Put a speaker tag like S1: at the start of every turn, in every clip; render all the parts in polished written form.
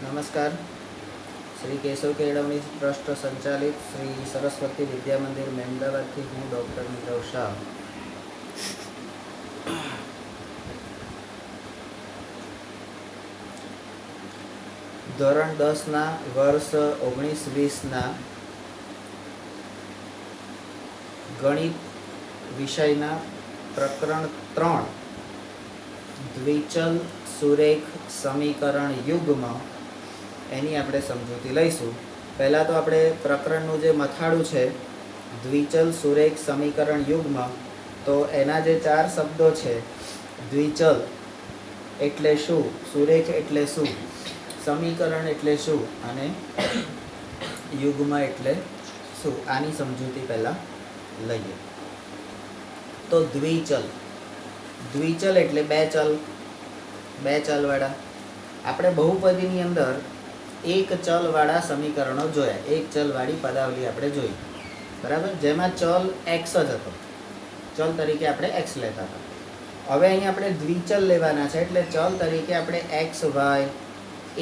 S1: नमस्कार। श्री केशव केळवणी ट्रस्ट संचालित श्री सरस्वती विद्या मंदिर महेमदाबाद हूँ डॉक्टर नीरव शाह। धोरण 10 ना वर्ष 19-20 गणित विषयना प्रकरण 3 द्विचल सुरेख समीकरण युग्म एनी આપણે સમજૂતી લઈશું। પહેલાં તો આપણે પ્રકરણનું જે મથાળું છે દ્વિચલ સુરેખ સમીકરણ યુગ્મ, તો એના જે 4 શબ્દો છે, દ્વિચલ એટલે શું, સુરેખ એટલે શું, સમીકરણ એટલે શું અને યુગ્મ એટલે શું, આની સમજૂતી પહેલાં લઈએ। તો દ્વિચલ દ્વિચલ એટલે બે ચલવાળા। આપણે બહુપદીની અંદર એક ચલવાળા સમીકરણો જોયા, એક ચલવાળી પદાવલી આપણે જોઈ, બરાબર, જેમાં ચલ એક્સ જ હતો, ચલ તરીકે આપણે એક્સ લેતા હતા। હવે અહીંયા આપણે દ્વિચલ લેવાના છે, એટલે ચલ તરીકે આપણે એક્સ વાય,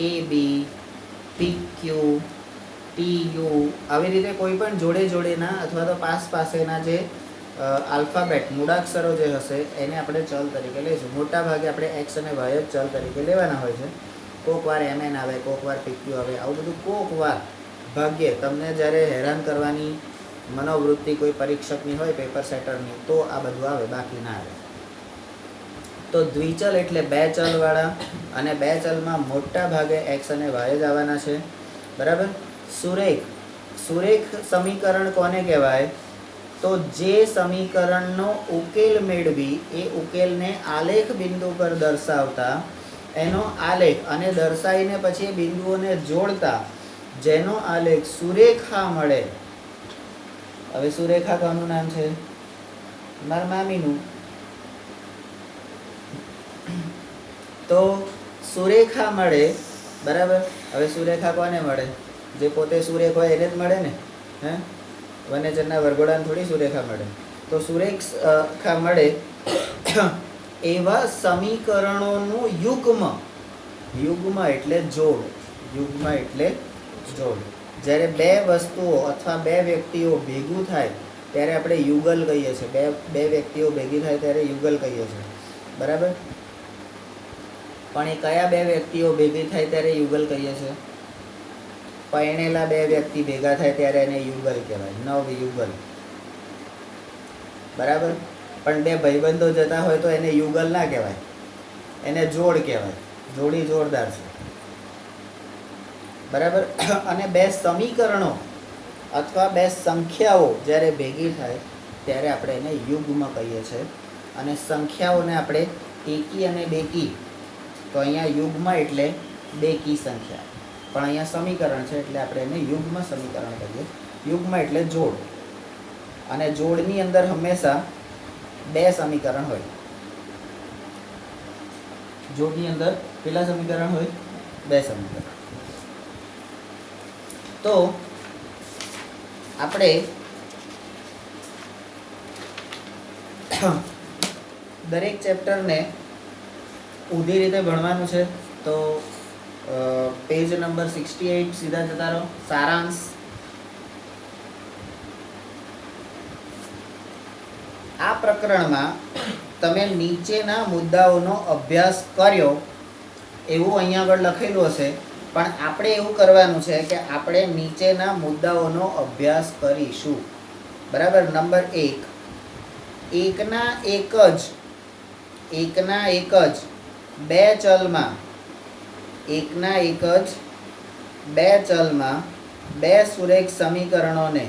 S1: એ બી, પી ક્યુ, ટી યુ આવી રીતે કોઈ પણ જોડે જોડેના અથવા તો પાસેના જે આલ્ફાબેટ મૂળાક્ષરો જે હશે એને આપણે ચલ તરીકે લઈશું। મોટા ભાગે આપણે એક્સ અને વાય જ ચલ તરીકે લેવાના હોય છે। કોક વાર એમએન આવે, કોક વાર પીક્યુ આવે, આવું બધું કોક વાર ભાગ્યે તમને જ્યારે હેરાન કરવાની મનોવૃત્તિ કોઈ પરીક્ષકની હોય, પેપર સેટરની, તો આ બધું આવે, બાકી ના આવે। તો દ્વિચલ એટલે બે ચલવાળા, અને બે ચલમાં મોટા ભાગે એક્સ અને વાય જ આવવાના છે, બરાબર। સુરેખ સમીકરણ કોને કહેવાય? તો જે સમીકરણનો ઉકેલ મેળવી એ ઉકેલને આલેખ બિંદુ પર દર્શાવતા એનો આલેખ અને દર્શાવીને પછી બિંદુઓને જોડતા જેનો આલેખ સુરેખા મળે। હવે સુરેખા કોનું નામ છે? મારા મામીનું। તો સુરેખા મળે, બરાબર। હવે સુરેખા કોને મળે? જે પોતે સુરેખ હોય એને જ મળે ને, હે? વનેચરના વરઘોડાને થોડી સુરેખા મળે। તો સુરેખા મળે એવા સમીકરણોનું યુગ્મ, યુગ્મ એટલે જોડ, યુગ્મ એટલે જોડ। જ્યારે બે વસ્તુઓ અથવા બે વ્યક્તિઓ ભેગું થાય ત્યારે આપણે યુગલ કહીએ છીએ, બે વ્યક્તિઓ ભેગી થાય ત્યારે યુગલ કહીએ છીએ, બરાબર। પણ એ કયા બે વ્યક્તિઓ ભેગી થાય ત્યારે યુગલ કહીએ છીએ? પરણેલા બે વ્યક્તિ ભેગા થાય ત્યારે એને યુગલ કહેવાય, નવયુગલ, બરાબર। પણ બે ભાઈબંધો જતા હોય તો એને યુગલ ના કહેવાય, એને જોડ કહેવાય, જોડી જોરદાર છે, બરાબર। અને બે સમીકરણો અથવા બે સંખ્યાઓ જ્યારે ભેગી થાય ત્યારે આપણે એને યુગ્મ કહીએ છીએ। અને સંખ્યાઓને આપણે એકી અને બેકી, તો અહીંયા યુગ્મ એટલે બેકી સંખ્યા, પણ અહીંયા સમીકરણ છે એટલે આપણે એને યુગ્મ સમીકરણ કહીએ। યુગ્મ એટલે જોડ, અને જોડની અંદર હંમેશા બે સમીકરણ હોય। જોડની અંદર કેટલા સમીકરણ હોય? બે સમીકરણ। તો આપણે દરેક ચેપ્ટરને ઊંધી રીતે ભણવાનું છે। તો પેજ નંબર 68 સીધા જતા રહો। સારાંશ। આ પ્રકરણમાં તમે નીચેના મુદ્દાઓનો અભ્યાસ કર્યો એવું અહીંયા આગળ લખેલું હશે, પણ આપણે એવું કરવાનું છે કે આપણે નીચેના મુદ્દાઓનો અભ્યાસ કરીશું, બરાબર। નંબર 1, એકના એક જ બે ચલમાં, એકના એક જ બે ચલમાં બે સુરેખ સમીકરણોને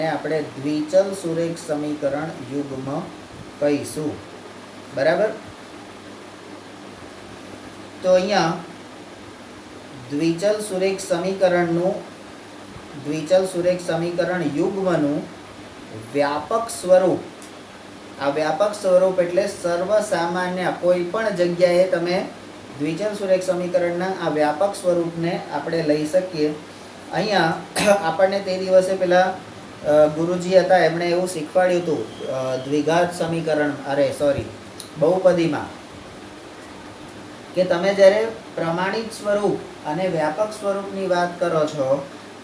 S1: આપણે દ્વિચલ સુરેખ સમીકરણ યુગ્મ કહીશું, બરાબર। તો અહીંયા દ્વિચલ સુરેખ સમીકરણ યુગ્મનું વ્યાપક સ્વરૂપ, આ વ્યાપક સ્વરૂપ એટલે સર્વસામાન્ય કોઈ પણ જગ્યાએ તમે દ્વિચલ સુરેખ સમીકરણના આ વ્યાપક સ્વરૂપને આપણે લઈ શકીએ। અહીંયા આપણને તે દિવસે પેલા ગુરુજી હતા એમણે એવું શીખવાડ્યું હતું, દ્વિઘાત સમીકરણ, બહુપદીમાં કે તમે જ્યારે પ્રમાણિત સ્વરૂપ અને વ્યાપક સ્વરૂપની વાત કરો છો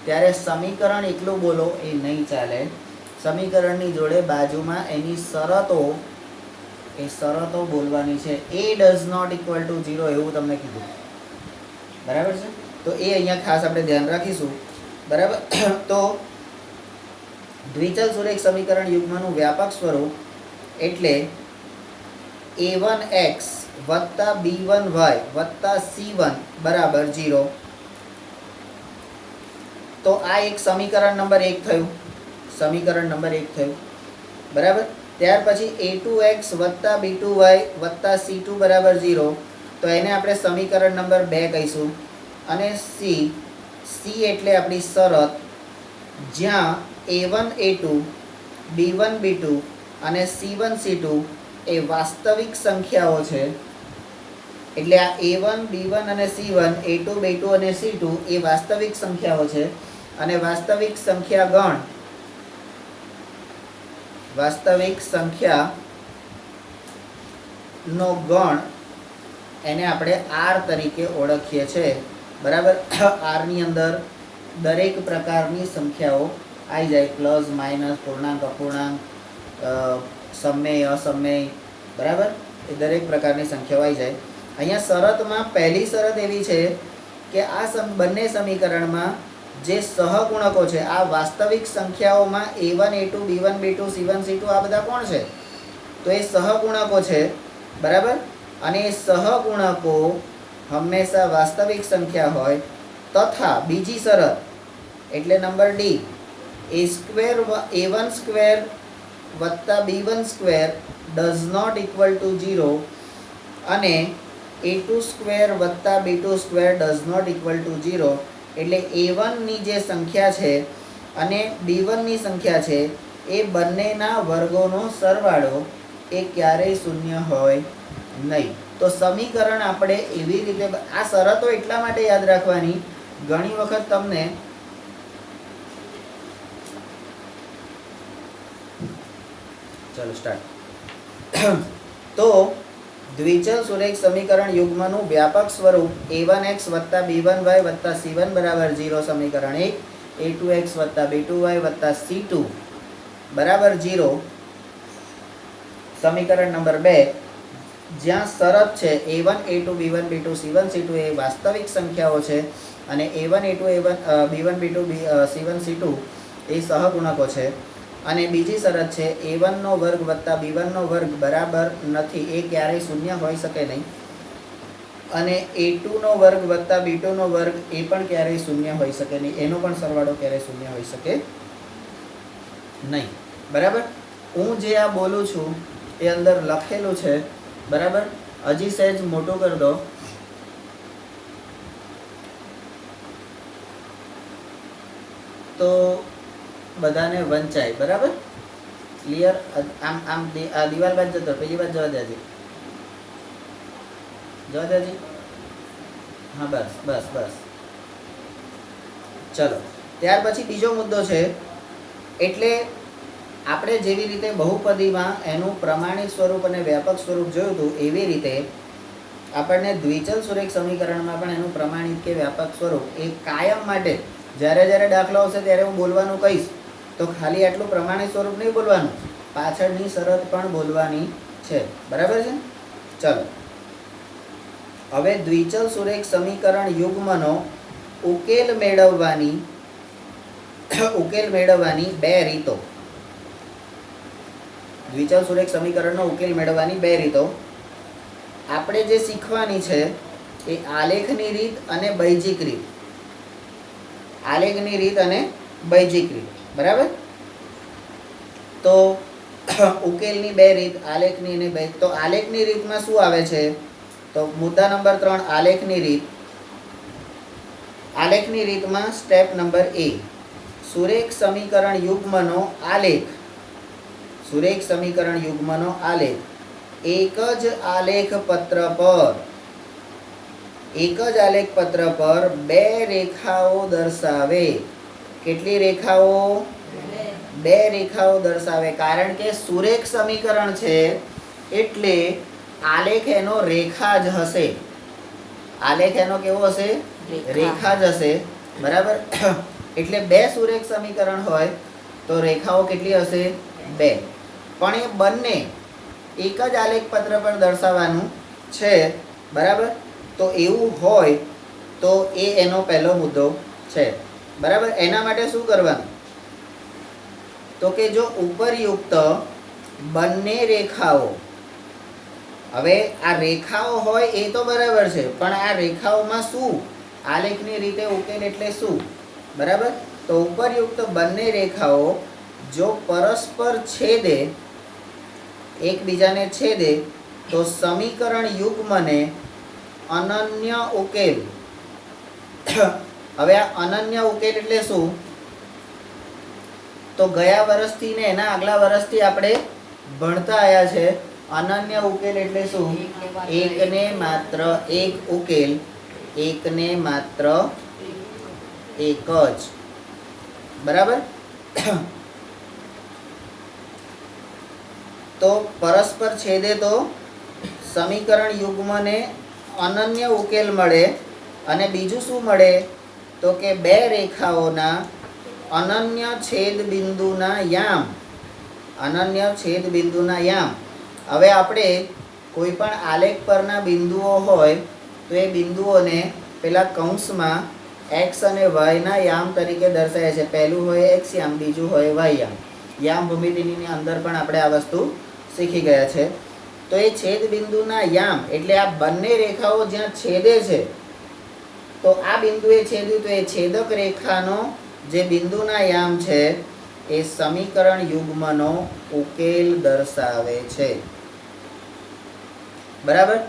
S1: ત્યારે સમીકરણ એકલું બોલો એ નહીં ચાલે. સમીકરણની જોડે બાજુમાં એની શરતો બોલવાની છે. A does not equal to 0 એવું તમને કીધું, બરાબર છે? તો એ અહીંયા ખાસ આપણે ધ્યાન રાખીશું, બરાબર? તો દ્વિચલ સુરેખ સમીકરણ યુગ્મનું વ્યાપક સ્વરૂપ એટલે a1x વત્તા b1y વત્તા c1 બરાબર 0. તો આ એક સમીકરણ નંબર 1 થયું, સમીકરણ નંબર 1 થયું, બરાબર? ત્યાર પછી a2x વત્તા b2y વત્તા c2 બરાબર 0. તો એને આપણે સમીકરણ નંબર 2 કહીશું. અને c એટલે આપણી શરત, જ્યાં a1 a2 b1 b2 અને c1 c2 એ વાસ્તવિક સંખ્યાઓ છે. એટલે આ a1 b1 અને c1 a2 b2 અને c2 એ વાસ્તવિક સંખ્યાઓ છે. અને વાસ્તવિક સંખ્યા નો ગણ એને આપણે r તરીકે ઓળખીએ છીએ, બરાબર? r ની અંદર દરેક પ્રકારની સંખ્યાઓ આવી જાય, પ્લસ માઇનસ, પૂર્ણાંક, અપૂર્ણાંક, સમમેય, અસમમેય, બરાબર? એ દરેક પ્રકારની સંખ્યાઓ આવી જાય. અહીંયા શરતમાં પહેલી શરત એવી છે કે આ બંને સમીકરણમાં જે સહગુણકો છે, આ વાસ્તવિક સંખ્યાઓમાં a1 a2 b1 b2 c1 c2 આ બધા કોણ છે? તો એ સહગુણકો છે, બરાબર? અને એ સહગુણકો હંમેશા વાસ્તવિક સંખ્યા હોય. તથા બીજી શરત એટલે નંબર ડી, a1 સ્ક્વેર વત્તા b1 square does not equal to 0 અને a2 સ્ક્વેર વત્તા b2 square does not equal to 0. એટલે a1 ની જે સંખ્યા છે અને b1 ની સંખ્યા છે એ બંનેના વર્ગોનો સરવાળો એ ક્યારેય શૂન્ય હોય નહીં. તો સમીકરણ આપણે એવી રીતે, આ શરતો એટલા માટે યાદ રાખવાની, ઘણી વખત તમને ચલો સ્ટાર્ટ. તો દ્વિચલ સુરેખ સમીકરણ યુગ્મનું વ્યાપક સ્વરૂપ a1x વત્તા b1y વત્તા c1 બરાબર 0 સમીકરણ 1, a2x વત્તા b2y વત્તા c2 બરાબર 0 સમીકરણ નંબર 2, જ્યાં શરત છે a1 a2 b1 b2 c1 c2 એ વાસ્તવિક સંખ્યાઓ છે અને a1 a2 b1 b2 c1 c2 એ સહગુણકો છે. અને બીજી શરત છે a1 નો વર્ગ વત્તા b1 નો વર્ગ બરાબર નથી, એ ક્યારેય શૂન્ય હોઈ શકે નહીં. અને a2 નો વર્ગ વત્તા b2 નો વર્ગ એ પણ ક્યારેય શૂન્ય હોઈ શકે નહીં, એનો પણ સરવાળો ક્યારેય શૂન્ય હોઈ શકે નહીં, બરાબર? હું જે આ બોલું છું એ અંદર લખેલું છે, બરાબર? હજી સહેજ મોટું કરી દો તો બધાને વંચાય, બરાબર? ક્લિયર? આમ આમ આ દિવાલ બાદ જતો, પેલી બાદ જવા દેજી, જવા દેજી. હા, બસ બસ બસ. ચલો, ત્યાર પછી બીજો મુદ્દો છે, એટલે આપણે જેવી રીતે બહુપદીમાં એનું પ્રમાણિત સ્વરૂપ અને વ્યાપક સ્વરૂપ જોયું હતું, એવી રીતે આપણને દ્વિચલ સુરેખ સમીકરણમાં પણ એનું પ્રમાણિત કે વ્યાપક સ્વરૂપ એ કાયમ માટે જ્યારે જ્યારે દાખલો આવશે ત્યારે હું બોલવાનું કહીશ, તો ખાલી આટલું પ્રમાણિત સ્વરૂપ નહીં બોલવાનું, પાછળની શરત પણ બોલવાની છે, બરાબર છે? ચલો, હવે દ્વિચલ સુરેખ સમીકરણ યુગ્મનો ઉકેલ મેળવવાની બે રીતો. દ્વિચલ સુરેખ સમીકરણનો ઉકેલ મેળવવાની બે રીતો આપણે જે શીખવાની છે એ આલેખની રીત અને બૈજિક રીત. આલેખની રીત અને બૈજિક રીત, બરાબર? તો ઉકેલની બે રીત, આલેખની અને બૈજિક. તો આલેખની રીતમાં શું આવે છે? તો મુદ્દા નંબર 3 આલેખની રીત. આલેખની રીતમાં સ્ટેપ નંબર A, સુરેખ સમીકરણ યુગ્મનો આલેખ. સુરેખ સમીકરણ યુગ્મનો આલેખ એક જ આલેખ પત્ર પર બે રેખાઓ દર્શાવે. કેટલી રેખાઓ? બે રેખાઓ દર્શાવે. કારણ કે સુરેખ સમીકરણ છે એટલે આલેખ એનો રેખા જ હશે. આલેખ એનો કેવો હશે?
S2: રેખા.
S1: રેખા જ હશે. બરાબર. એટલે બે સુરેખ સમીકરણ હોય તો રેખાઓ કેટલી હશે? બે. પણ એ બંને એક જ આલેખ પત્ર પર દર્શાવવાનું છે. બરાબર. તો એવું હોય તો એ એનો પહેલો મુદ્દો છે. બરાબર. એના માટે શું કરવાનું? તો કે જો ઉપરયુક્ત બંને રેખાઓ, હવે આ રેખાઓ હોય એ તો બરાબર છે, પણ આ રેખાઓમાં શું આલેખની રીતે ઉકેલ એટલે શું? બરાબર. તો ઉપરયુક્ત બંને રેખાઓ જો પરસ્પર છેદે, એકબીજાને છેદે, તો સમીકરણ યુગ્મને અનન્ય ઉકેલ. હવે આ અનન્ય ઉકેલ એટલે શું? તો ગયા વર્ષથી ને એના આગલા વર્ષથી આપણે ભણતા આવ્યા છે. અનન્ય ઉકેલ એટલે શું? એકને માત્ર એક ઉકેલ, એકને માત્ર એક જ. બરાબર. તો પરસ્પર છેદે તો સમીકરણ યુગ્મને અનન્ય ઉકેલ મળે. અને બીજું શું મળે? તો કે બે રેખાઓના અનન્ય છેદ બિંદુના યામ. અનન્ય છેદ બિંદુના યામ. હવે આપણે કોઈ પણ આલેખ પરના બિંદુઓ હોય તો એ બિંદુઓને પેલા કૌંસમાં x અને y ના યામ તરીકે દર્શાવે છે. પહેલું હોય x યામ, બીજું હોય y યામ. યામ ભૂમિતિની અંદર પણ આપણે આ વસ્તુ શીખી ગયા છે. તો એ છેદ બિંદુના યામ એટલે આ બંને રેખાઓ જ્યાં છેદે છે, તો આ બિંદુએ છેદ્યું તો એ છેદક રેખાનો જે બિંદુના યામ છે એ સમીકરણ યુગ્મનો ઉકેલ દર્શાવે છે. બરાબર.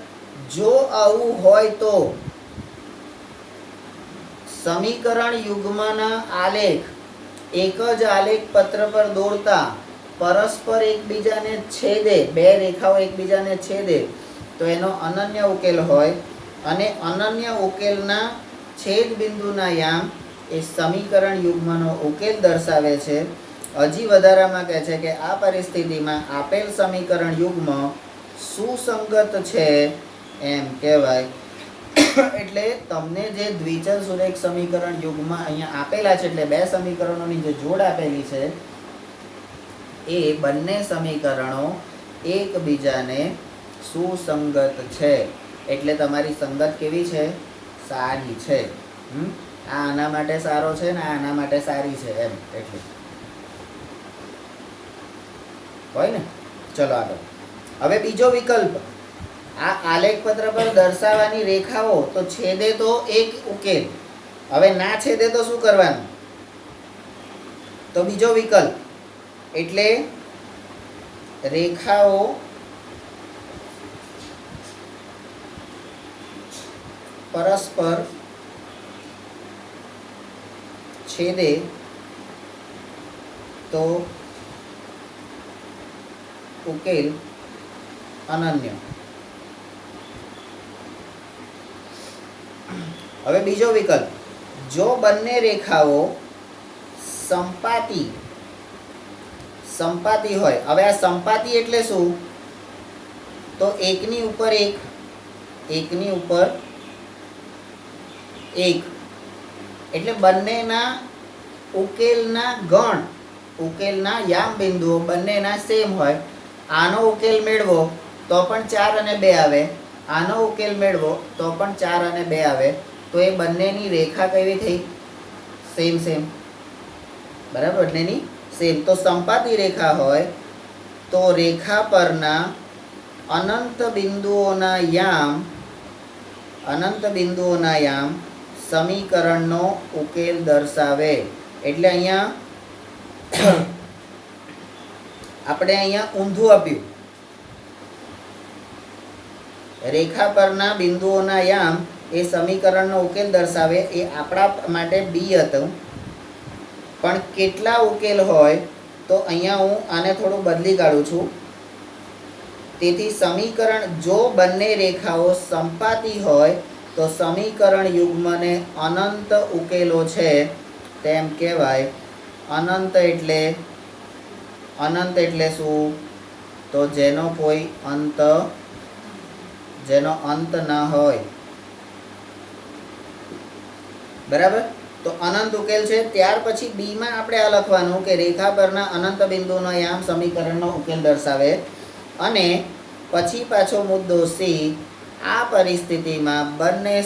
S1: જો આવું હોય તો સમીકરણ યુગ્મના આલેખ એક જ આલેખ પત્ર પર દોરતા પરસ્પર એકબીજાને છેદે, બે રેખાઓ એકબીજાને છેદે તો એનો અનન્ય ઉકેલ હોય. અને અનન્ય ઉકેલના છેદ બિંદુના યામ એ સમીકરણ યુગ્મનો ઉકેલ દર્શાવે છે. હજી વધારામાં કહે છે કે આ પરિસ્થિતિમાં આપેલ સમીકરણ યુગ્મ સુસંગત છે એમ કહેવાય. એટલે તમને જે દ્વિચલ સુરેખ સમીકરણ યુગ્મ અહીંયા આપેલા છે, એટલે બે સમીકરણોની જે જોડ આપેલી છે, એ બંને સમીકરણો એકબીજાને સુસંગત છે. એટલે તમારી સંગત કેવી છે? સારી છે. આ આના માટે સારો છે ને આ આના માટે સારી છે એમ. એટલે હોય ને. ચલો આગળ. હવે બીજો વિકલ્પ, આ આલેખ પત્ર પર દર્શાવવાની રેખાઓ તો છેદે તો એક ઉકેલ. હવે ના છેદે તો શું કરવાનું? તો બીજો વિકલ્પ એટલે રેખાઓ પરસ્પર છેદે તો ઉકેલ અનન્ય. હવે બીજો વિકલ્પ, જો બંને રેખાઓ સંપાતી હોય. હવે આ સંપાતી એટલે શું? તો એકની ઉપર એક, એકની ઉપર એક, એટલે બંનેના ઉકેલના ગણ, ઉકેલના યામ બિંદુઓ બંનેના સેમ હોય. આનો ઉકેલ મેળવો તો પણ 4 અને 2 આવે, આનો ઉકેલ મેળવો તો પણ 4 અને 2 આવે. તો એ બંનેની રેખા કેવી થઈ? Same same. બરાબર. બંનેની સેમ. તો સંપાતી રેખા હોય તો રેખા પરના અનંત બિંદુઓના યામ સમીકરણનો ઉકેલ દર્શાવે. એટલે અહીંયા આપણે અહીંયા ઊંધું આપ્યું. રેખા પરના બિંદુઓના યામ એ સમીકરણનો ઉકેલ દર્શાવે. એ આપણા માટે બી હતું. પણ કેટલા ઉકેલ હોય તો અહીંયા હું આને થોડું બદલી કાઢું છું. તેથી સમીકરણ, જો બંને રેખાઓ સંપાતી હોય તો સમીકરણ યુગ્મને અનંત ઉકેલો છે તેમ કહેવાય. અનંત એટલે શું? તો જેનો અંત ન હોય. બરાબર. તો અનંત ઉકેલ છે. ત્યાર પછી બીમાં આપણે આ લખવાનું કે રેખા પરના અનંત બિંદુનો યામ સમીકરણનો ઉકેલ દર્શાવે. અને પછી પાછો મુદ્દો સી, આ પરિસ્થિતિમાં બંને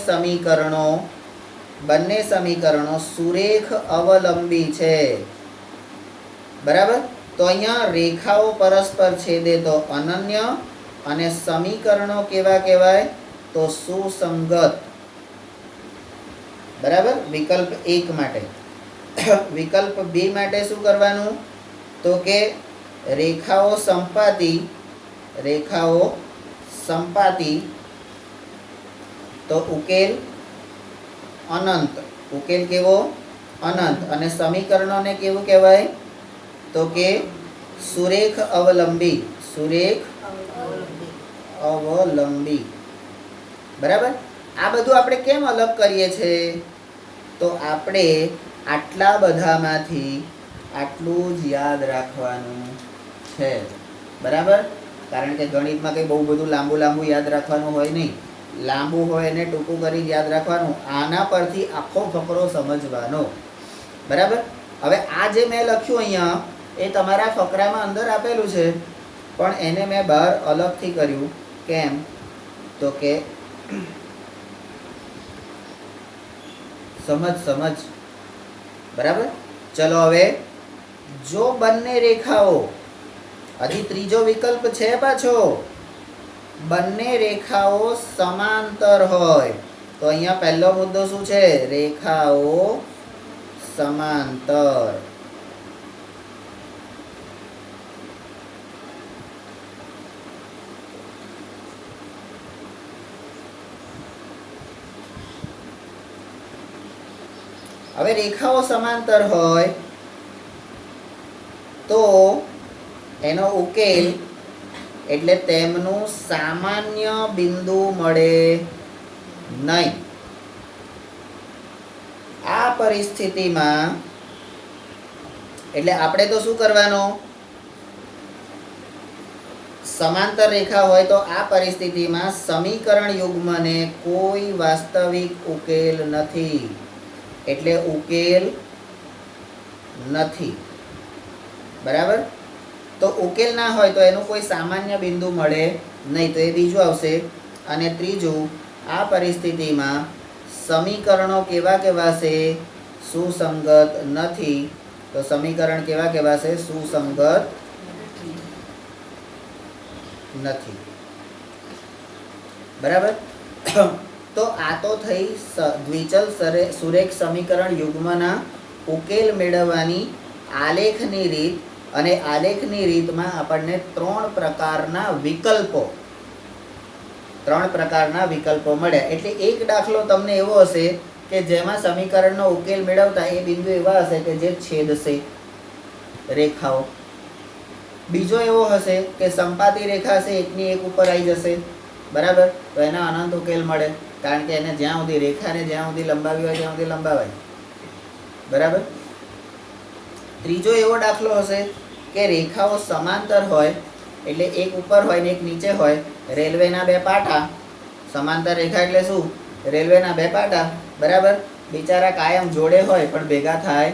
S1: સમીકરણો સુરેખ અવલંબી છે. બરાબર. તો અહીંયા રેખાઓ પરસ્પર છેદે તો અનન્ય, અને સમીકરણો કેવા કહેવાય તો સુસંગત. બરાબર. વિકલ્પ 1 માટે. વિકલ્પ 2 માટે શું કરવાનું તો કે રેખાઓ સંપાતી તો ઉકેલ અનંત. ઉકેલ કેવો? અનંત. અને સમીકરણોને કેવું કહેવાય તો કે સુરેખ અવલંબી. બરાબર. આ બધું આપણે કેમ અલગ કરીએ છીએ તો આપણે આટલા બધામાંથી આટલું જ યાદ રાખવાનું છે. બરાબર. કારણ કે ગણિતમાં કંઈ બહુ બધું લાંબુ યાદ રાખવાનું હોય નહીં. લાંબુ હોય એને ટૂંકું કરી યાદ રાખવાનું. આના પરથી આખો ફકરો સમજવાનો. બરાબર. હવે આ જે મેં લખ્યું અહીંયા એ તમારા ફકરામાં અંદર આપેલું છે, પણ એને મેં બહાર અલગથી કર્યું. કેમ તો કે સમજ. બરાબર. ચલો હવે જો બંને રેખાઓ, હજી ત્રીજો વિકલ્પ છે પાછો, બંને રેખાઓ સમાંતર હોય તો અહીંયા પહેલો મુદ્દો શું છે? રેખાઓ સમાંતર. હવે રેખાઓ સમાંતર હોય તો એનો ઉકેલ એટલે તેમનું સામાન્ય બિંદુ મળે નહીં. આ પરિસ્થિતિમાં એટલે આપણે તો શું કરવાનું? સમાંતર રેખા હોય તો આ પરિસ્થિતિમાં સમીકરણ યુગ્મને કોઈ વાસ્તવિક ઉકેલ નથી. એટલે ઉકેલ નથી. બરાબર. તો ઉકેલ ના હોય તો એનું કોઈ સામાન્ય બિંદુ મળે નહીં. તો એ બીજું આવશે. અને ત્રીજું, આ પરિસ્થિતિમાં સમીકરણો કેવા કહેવાશે? સુસંગત નથી. તો સમીકરણ કેવા કહેવાશે? સુસંગત નથી. બરાબર. તો આ તો થઈ દ્વિચલ સુરેખ સમીકરણ યુગ્મના ઉકેલ મેળવવાની આલેખની રીત. અને આલેખની રીતમાં આપણને ત્રણ પ્રકારના વિકલ્પો મળ્યા. એટલે એક દાખલો તમને એવો હશે કે જેમાં સમીકરણનો ઉકેલ મેળવતા એ બિંદુ એવા હશે કે જે છેદશે રેખાઓ. બીજો એવો હશે કે સંપાતી રેખા છે, એકની એક ઉપર આવી જશે. બરાબર. તો એના અનંત ઉકેલ મળે, કારણ કે એને જ્યાં સુધી રેખાને જ્યાં સુધી લંબાવી હોય ત્યાં સુધી લંબાવાય. બરાબર. ત્રીજો એવો દાખલો હશે કે રેખાઓ સમાંતર હોય, એટલે એક ઉપર હોય ને એક નીચે હોય. રેલવેના બે પાટા. સમાંતર રેખા એટલે શું? રેલવેના બે પાટા. બરાબર. બિચારા કાયમ જોડે હોય પણ ભેગા થાય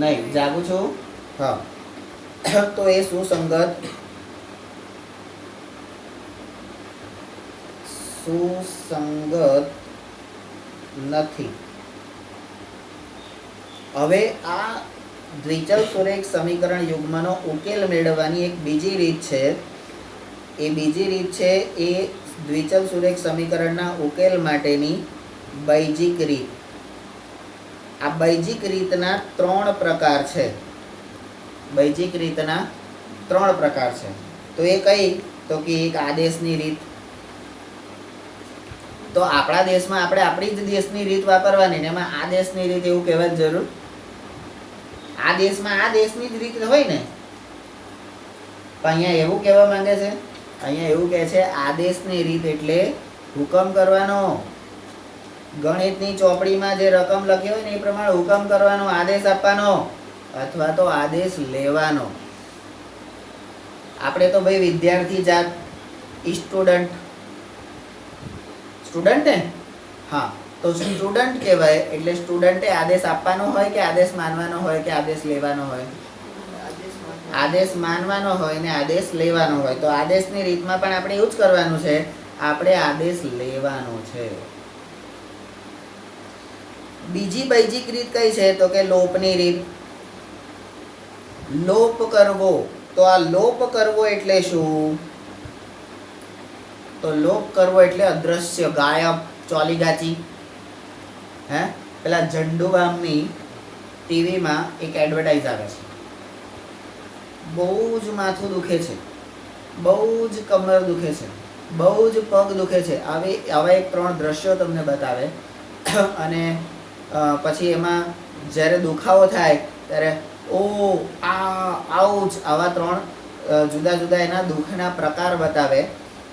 S1: નહીં. જાગું છું? હા. તો એ સુસંગત નથી. હવે આ દ્વિચલ સુરેખ સમીકરણ યુગ્મનો ઉકેલ મેળવવાની એક બીજી રીત છે. એ બીજી રીત છે એ દ્વિચલ સુરેખ સમીકરણના ઉકેલ માટેની બૈજિક રીત. આ બૈજિક રીતના ત્રણ પ્રકાર છે. તો એ કઈ? તો કે એક આદેશની રીત. તો આપણા દેશમાં આપણે આપણી જ દેશની રીત વાપરવાની ને એમાં આ દેશની રીત એવું કહેવા જરૂર? આ દેશમાં આ દેશની જ રીત હોય ને. પણ અહીંયા એવું કહેવા માંગે છે, અહીંયા એવું કહે છે આદેશની રીત એટલે હુકમ કરવાનો. ગણિતની ચોપડીમાં જે રકમ લખી હોય ને એ પ્રમાણે હુકમ કરવાનો, આદેશ આપવાનો અથવા તો આદેશ લેવાનો. આપણે તો ભાઈ વિદ્યાર્થી જાત, સ્ટુડન્ટ ને. હા. તો સ્ટુડન્ટ કહેવાય એટલે સ્ટુડન્ટે આદેશ આપવાનો હોય કે આદેશ માનવાનો હોય કે આદેશ લેવાનો હોય? આદેશ માનવાનો હોય ને આદેશ લેવાનો હોય. તો આદેશની રીતમાં પણ આપણે એવું જ કરવાનું છે, આપણે આદેશ લેવાનો છે. બીજી બૈજિક રીત કઈ છે? તો કે લોપની રીત. લોપ કરવો. તો આ લોપ કરવો એટલે શું? તો લોપ કરવો એટલે અદ્રશ્ય, ગાયબ, ચોલીગાચી. હે પેલા ઝંડુબામની ટીવીમાં એક એડવર્ટાઇઝ આવે છે, બહુ જ માથું દુખે છે, બહુ જ કમર દુખે છે, બહુ જ પગ દુખે છે. આવા એક 3 દ્રશ્યો તમને બતાવે અને પછી એમાં જ્યારે દુખાવો થાય ત્યારે ઓ આ આઉચ, આવા 3 જુદા જુદા એના દુઃખના પ્રકાર બતાવે.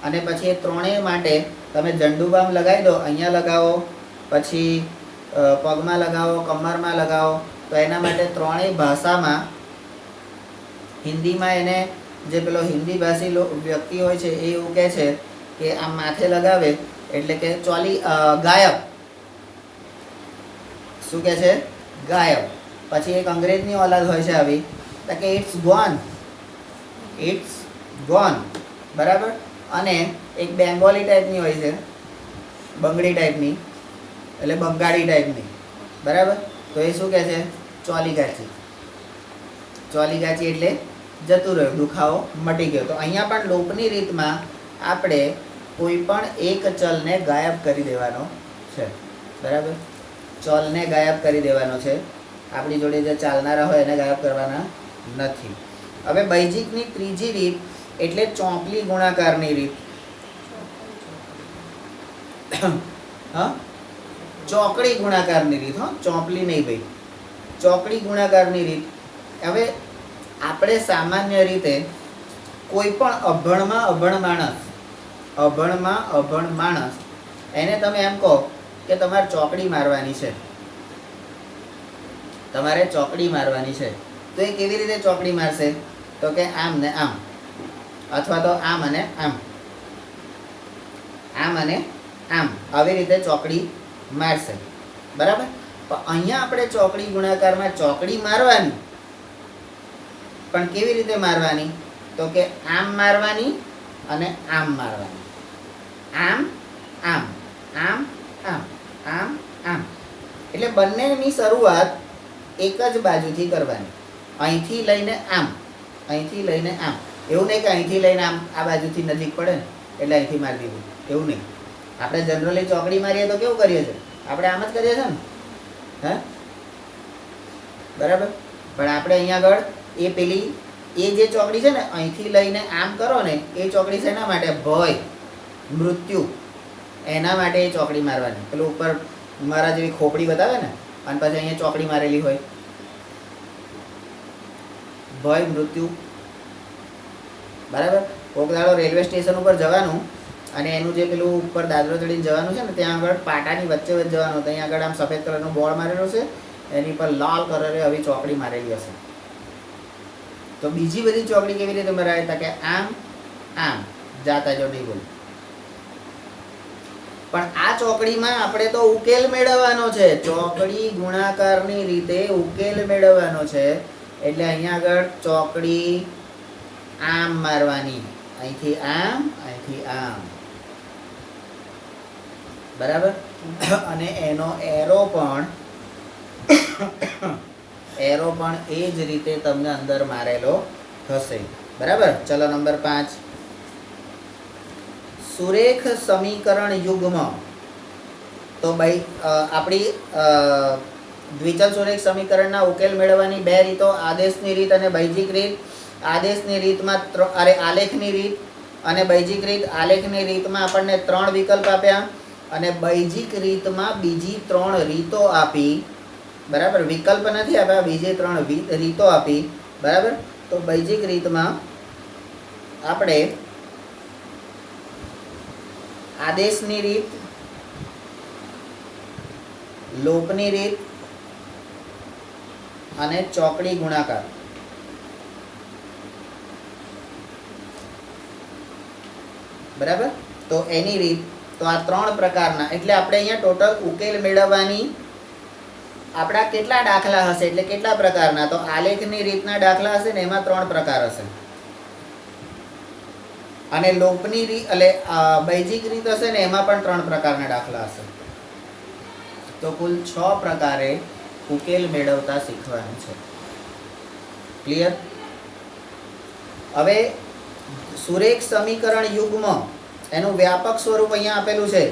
S1: અને પછી એ ત્રણેય માટે તમે ઝંડુબામ લગાવી દો, અહીંયા લગાવો, પછી પગમાં લગાવો, કમરમાં લગાવો. તો એના માટે ત્રણેય ભાષામાં, હિન્દીમાં એને જે પેલો હિન્દી ભાષી વ્યક્તિ હોય છે એ એવું કહે છે કે આમ માથે લગાવે એટલે કે ગાયબ. શું કહે છે? ગાયબ. પછી એક અંગ્રેજની ઓલાદ હોય છે આવી, તો કે ઇટ્સ ગોન, ઇટ્સ ગોન. બરાબર. અને એક બેંગોલી ટાઈપની હોય છે, બંગડી ટાઈપની, એટલે બંગાળી ટાઈપની. બરાબર. તો એ શું કહે છે? ચોલીગાચી. ચોલીગાચી એટલે જતું રહ્યું, દુખાવો મટી ગયો. તો અહીંયા પણ લોપની રીતમાં આપણે કોઈ પણ એક ચલને ગાયબ કરી દેવાનો છે. બરાબર. ચલને ગાયબ કરી દેવાનો છે. આપણી જોડે જે ચાલનારા હોય એને ગાયબ કરવાના નથી. હવે બૈજિકની ત્રીજી રીત એટલે ચોપલી ગુણાકારની રીત. હા, ચોકડી ગુણાકારની રીત. હા, ચોપલી નહીં ભાઈ, ચોકડી ગુણાકારની રીત. હવે આપણે સામાન્ય રીતે કોઈ પણ અભણ માણસ એને તમે એમ કહો કે તમારે ચોકડી મારવાની છે, તમારે ચોકડી મારવાની છે, તો એ કેવી રીતે ચોકડી મારશે? તો કે આમ ને આમ, અથવા તો આમ અને આમ, આમ અને આમ, આવી રીતે ચોકડી મારશે. બરાબર. પણ અહીંયા આપણે ચોકડી ગુણાકારમાં ચોકડી મારવાની, પણ કેવી રીતે મારવાની? તો કે આમ મારવાની અને આમ મારવાની. આમ આમ, આમ આમ, આમ આમ. એટલે બંનેની શરૂઆત એક જ બાજુથી કરવાની. અહીંથી લઈને આમ, અહીંથી લઈને આમ. એવું નહીં કે અહીંથી લઈને આમ આ બાજુથી નજીક પડે ને એટલે અહીંથી મારી દીધું, એવું નહીં. આપણે જનરલી ચોકડી મારીએ તો કેવું કરીએ છીએ? આપણે આમ જ કરીએ છીએ ને. હે, બરાબર. પણ આપણે અહીંયા આગળ એ જે ચોકડી છે ને, અહીંથી લઈને આમ કરો ને, એ ચોકડી છે એના માટે ભય, મૃત્યુ, એના માટે એ ચોકડી મારવાની. પેલું ઉપર મારા જેવી ખોપડી બતાવે ને, અને પછી અહીંયા ચોકડી મારેલી હોય, ભય, મૃત્યુ. બરાબર. કોક દાડો રેલવે સ્ટેશન ઉપર જવાનું અને એનું જે પેલું ઉપર દાદરો ચડીને જવાનું છે ને, ત્યાં આગળ પાટાની વચ્ચે જવાનું, ત્યાં આગળ આમ સફેદ કલરનો બોર્ડ મારેલો છે, એની પર લાલ કલરે આવી ચોકડી મારેલી હશે. તો બીજી બધી ચોકડી કેવી રીતે મરાય? તા કે આમ આમ, જાતા જો નહીં બોલ. પણ આ ચોકડીમાં આપણે તો ઉકેલ મેળવવાનો છે, ચોકડી ગુણાકારની રીતે ઉકેલ મેળવવાનો છે. એટલે અહીંયા આગળ ચોકડી આમ મારવાની, અહીંથી આમ, અહીંથી આમ. બરાબર. અને એનો એરો પણ એ જ રીતે તમને અંદર મારેલો હશે. બરાબર. ચલો નંબર 5, સુરેખ સમીકરણ યુગ્મ. તો ભાઈ આપણી દ્વિચલ સુરેખ સમીકરણના ઉકેલ મેળવવાની 2 રીતો, આદેશની રીત અને બૈજિક રીત. આદેશની રીતમાં આલેખની રીત અને બૈજિક રીત. આલેખની રીતમાં આપણને 3 વિકલ્પ આપ્યા અને બૈજિક રીતમાં બીજી 3 રીતો આપી. બરાબર. વિકલ્પ નથી આપ્યા, બીજી 3 રીતો આપી. બરાબર. તો બૈજિક રીતમાં આપણે આદેશની રીત, લોપની રીત અને ચોકડી ગુણાકાર. બરાબર. તો એની રીત તો આ 3 પ્રકારના, એટલે આપણે અહીંયા ટોટલ ઉકેલ મેળવવાની આપણા કેટલા દાખલા હશે, એટલે કેટલા પ્રકારના, તો આલેખની રીતના દાખલા હશે ને એમાં 3 પ્રકાર હશે, અને લોપની રીત એટલે બૈજિક રીત હશે ને એમાં પણ 3 પ્રકારના દાખલા હશે. તો કુલ 6 પ્રકારે ઉકેલ મેળવતા શીખવાનું છે. ક્લિયર? હવે સુરેખ સમીકરણ યુગ્મ એનું વ્યાપક સ્વરૂપ અહીંયા આપેલું છે,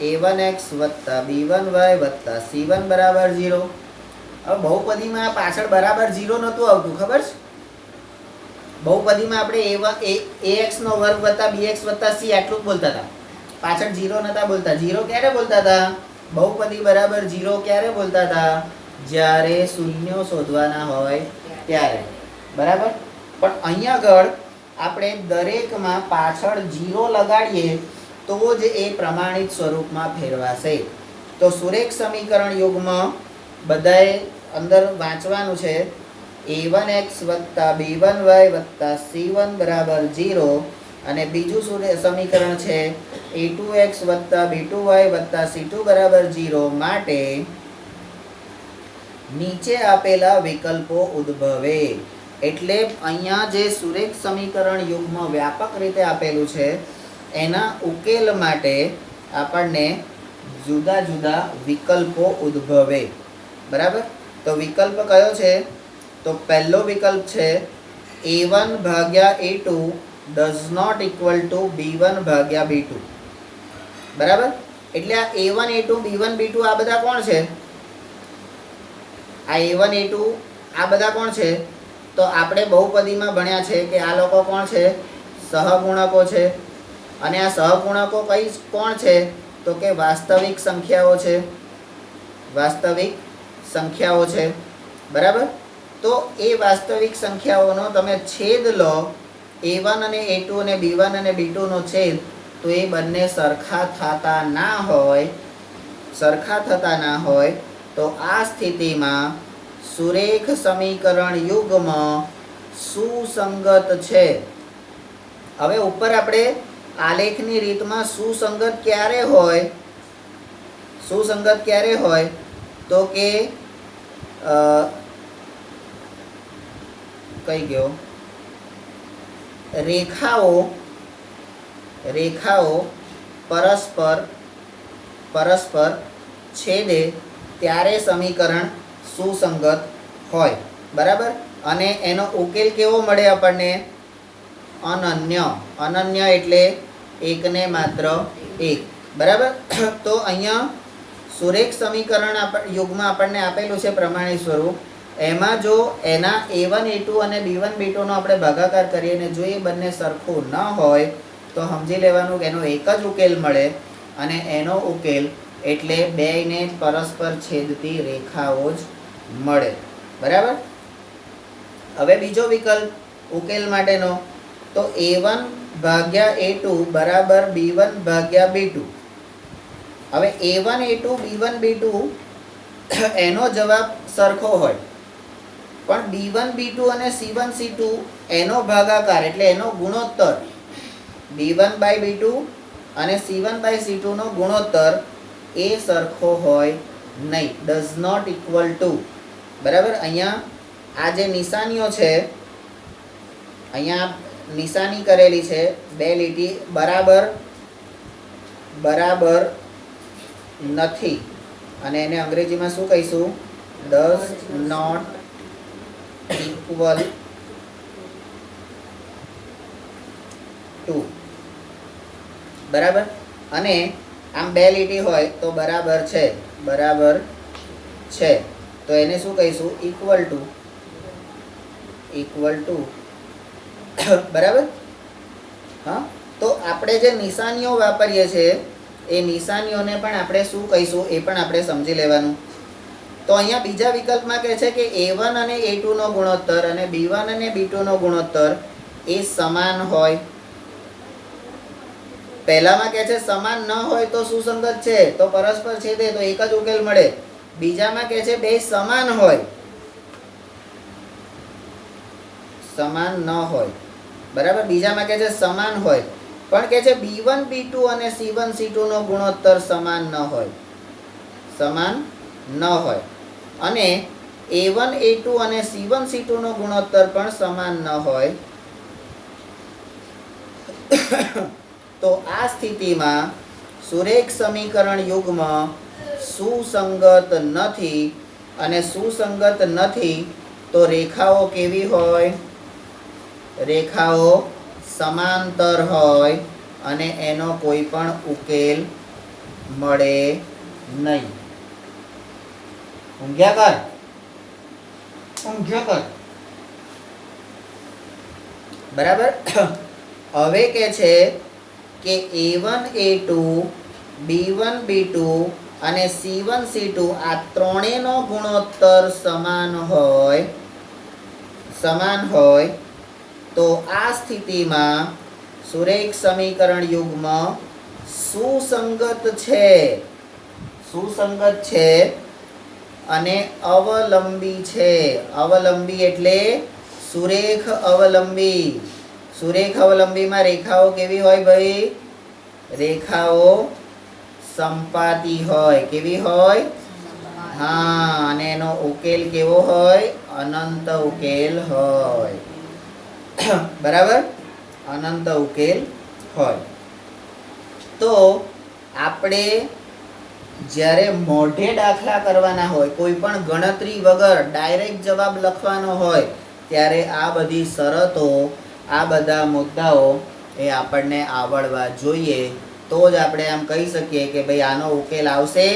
S1: a1x + b1y + c1 = 0. હવે બહુપદીમાં પાછળ બરાબર 0 નહોતું આવતું, ખબર છે? બહુપદીમાં આપણે ax² + bx + c આટલું જ બોલતા હતા, પાછળ 0 નહોતા બોલતા. 0 ક્યારે બોલતા હતા? બહુપદી બરાબર 0 ક્યારે બોલતા હતા? જ્યારે શૂન્યો શોધવાના હોય ત્યારે. બરાબર? પણ અહીંયા આગળ આપણે દરેકમાં પાછળ 0 લગાડીએ તો જ એ પ્રમાણિત સ્વરૂપમાં ફેરવાશે. તો સુરેખ સમીકરણ યુગ્મ બધાએ અંદર વાંચવાનું છે, a1x + b1y + c1 = 0. અને બીજું સમીકરણ છે a2x + b2y + c2 = 0 માટે નીચે આપેલા વિકલ્પો ઉદ્ભવે. એટલે અહીંયા જે સુરેખ સમીકરણ યુગ્મ વ્યાપક રીતે આપેલું છે એના ઉકેલ માટે આપણને જુદા જુદા વિકલ્પો ઉદ્ભવે. બરાબર? તો વિકલ્પ કયો છે? તો પહેલો વિકલ્પ છે a1/a2 does not equal to b1/b2. બરાબર? એટલે આ a1 a2 b1 b2 આ બધા કોણ છે? આ a1 a2 આ બધા કોણ છે? તો આપણે બહુપદીમાં ભણ્યા છે કે આ લોકો કોણ છે? સહગુણકો છે. અને આ સહગુણકો કઈ કોણ છે? તો કે વાસ્તવિક સંખ્યાઓ છે. વાસ્તવિક સંખ્યાઓ છે. બરાબર? તો એ વાસ્તવિક સંખ્યાઓનો તમે છેદ લો, a1 અને a2 અને b1 અને b2 નો છેદ, તો એ બંને સરખા થતા ના હોય તો આ સ્થિતિમાં સુરેખ સમીકરણ યુગ્મ સુસંગત છે. હવે ઉપર આપણે આલેખની રીતમાં સુસંગત ક્યારે હોય તો કે કઈ ગયો, રેખાઓ પરસ્પર છેદે ત્યારે સમીકરણ સુસંગત હોય. બરાબર? અને એનો ઉકેલ કેવો મળે આપણને? અનન્ય એટલે એકને માત્ર એક. બરાબર? તો અહીંયા સુરેખ સમીકરણ યુગમાં આપણને આપેલું છે પ્રમાણિત સ્વરૂપ. એમાં જો એના a1 a2 અને b1 b2 નો આપણે ભાગાકાર કરીએ અને જો એ બંને સરખું ન હોય તો સમજી લેવાનું કે એનો એક જ ઉકેલ મળે, અને એનો ઉકેલ એટલે બેયને પરસ્પર છેદતી રેખાઓ જ મળે. બરાબર? હવે બીજો વિકલ્પ ઉકેલ માટેનો, તો a1/a2 = b1/b2. હવે a1 a2 b1 b2 એનો જવાબ સરખો હોય, પણ b1 b2 અને c1 c2 એનો ભાગાકાર એટલે એનો ગુણોત્તર, b1/b2 અને c1/c2 નો ગુણોત્તર એ સરખો હોય નહીં, does not equal to. બરાબર? અહીંયા આ જે નિશાનીઓ છે, અહીંયા નિશાની કરેલી છે, બે લીટી બરાબર નથી, અને એને અંગ્રેજીમાં શું કહીશું? does not equal to. બરાબર? અને આમ બે લીટી હોય તો બરાબર છે, તો એને શું કહીશું? equal to. બરાબર? હા, તો આપણે જે નિશાનીઓ વાપરીએ છીએ એ નિશાનીઓને પણ આપણે શું કહીશું એ પણ આપણે સમજી લેવાનું. તો અહીંયા બીજા વિકલ્પમાં કહે છે કે a1 અને a2 નો ગુણોત્તર અને b1 અને b2 નો ગુણોત્તર એ સમાન હોય. પહેલામાં કહે છે સમાન ન હોય તો સુસંગત છે, તો પરસ્પર છેદે તો એક જ ઉકેલ મળે. બીજામાં કહે છે બે સમાન હોય, સમાન ન હોય. બરાબર? બીજામાં કહે છે સમાન હોય પણ કે છે B1 B2 અને C1 C2 નો ગુણોત્તર સમાન ન હોય, સમાન ન હોય, અને A1 A2 અને C1 C2 નો ગુણોત્તર પણ સમાન ન હોય, તો આ સ્થિતિમાં સુરેખ સમીકરણ યુગ્મ સુસંગત નથી, અને સુસંગત નથી તો રેખાઓ કેવી હોય? રેખાઓ સમાંતર હોય અને એનો કોઈ પણ ઉકેલ મળે નહીં. ઊંઘ્યા કર. બરાબર. હવે કે છે કે A1 A2 B1 B2 અને C1 C2 આ ત્રણેયનો ગુણોત્તર સમાન હોય તો આ સ્થિતિમાં સુરેખ સમીકરણ યુગ્મ સુસંગત છે અને અવલંબી છે. અવલંબી એટલે સુરેખ અવલંબી. સુરેખ અવલંબીમાં રેખાઓ કેવી હોય ભાઈ? રેખાઓ સંપાતી હોય. કેવી હોય? હા, અને એનો ઉકેલ કેવો હોય? અનંત ઉકેલ હોય. બરાબર, અનંત ઉકેલ હોય. તો આપણે જ્યારે મોઢે દાખલા કરવાના હોય, કોઈ પણ ગણતરી વગર ડાયરેક્ટ જવાબ લખવાનો હોય, ત્યારે આ બધી શરતો, આ બધા મુદ્દાઓ એ આપણને આવડવા જોઈએ. તો જ આપણે આમ કહી શકીએ કે ભાઈ આનો ઉકેલ આવશે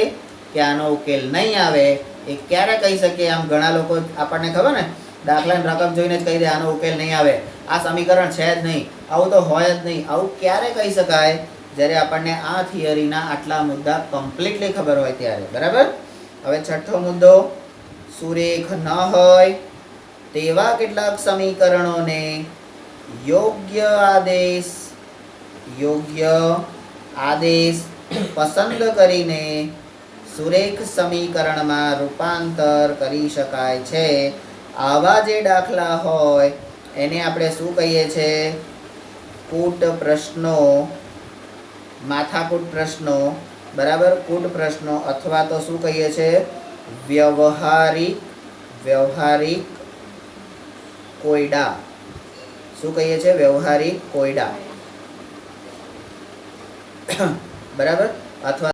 S1: કે આનો ઉકેલ નહીં આવે. એ ક્યારે કહી શકીએ? આમ ઘણા લોકો આપણને ખબર ને, દાખલાની રકમ જોઈને જ કહી દે આનો ઉકેલ નહીં આવે, આ સમીકરણ છે જ નહીં, આવું તો હોય જ નહીં. આવું ક્યારે કહી શકાય? જ્યારે આપણને આ થિયરીના આટલા મુદ્દા કમ્પ્લીટલી ખબર હોય ત્યારે. બરાબર. હવે છઠ્ઠો મુદ્દો, સુરેખ ન હોય તેવા કેટલાક સમીકરણોને યોગ્ય આદેશ પસંદ કરીને સુરેખ સમીકરણમાં રૂપાંતર કરી શકાય છે. આવા જે દાખલા હોય એને આપણે શું કહીએ છીએ? કૂટ પ્રશ્નો, માથાકૂટ પ્રશ્નો. બરાબર, કૂટ પ્રશ્નો, અથવા તો શું કહીએ છીએ? વ્યવહારિક કોયડા. શું કહીએ છીએ? વ્યવહારિક કોયડા. બરાબર. અથવા